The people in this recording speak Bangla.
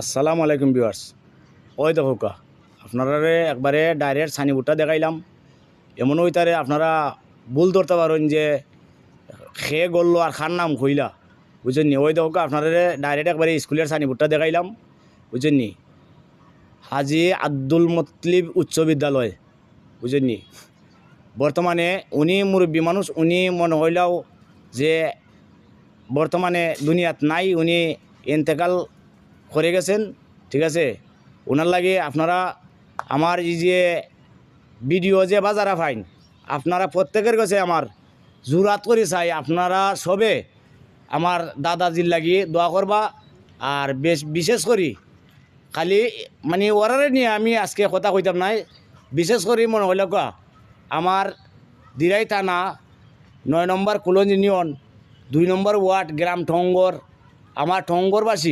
আসসালামু আলাইকুম ভিউয়ার্স। ওই দেখো কা আপনারা একবারে ডাইরেক্ট সানিবুটটা দেখাইলাম। এমন হইতারে আপনারা ভুল ধরতে পারেন যে খেয়ে গড়লো আর খার নাম কইলা, বুঝছেন নি? ওই দেখো আপনারা ডাইরেক্ট একবারে স্কুলের সানিবুটটা দেখাইলাম, বুঝছেন নি? হাজি আব্দুল মুত্তালিব উচ্চ বিদ্যালয়, বুঝছেন নি? বর্তমানে উনি মুরব্বী মানুষ, উনি মনে হইলাও যে বর্তমানে দুনিয়াত নাই, উনি ইন্তেকাল করে গেছেন। ঠিক আছে, ওনার লাগে আপনারা আমার এই যে ভিডিও যে বাজারা ফাইন, আপনারা প্রত্যেকের কাছে আমার জুরাত করে চাই, আপনারা সবে আমার দাদাজির লাগি দোয়া করবা। আর বিশেষ করি খালি মানে ওরারে নিয়ে আমি আজকে কথা কইতাম নাই, বিশেষ করে মনে হইল আমার দিরাই থানা 9 নম্বর কুলন ইউনিয়ন 2 নম্বর ওয়ার্ড গ্রাম ঠঙ্গর, আমার ঠঙ্গরবাসী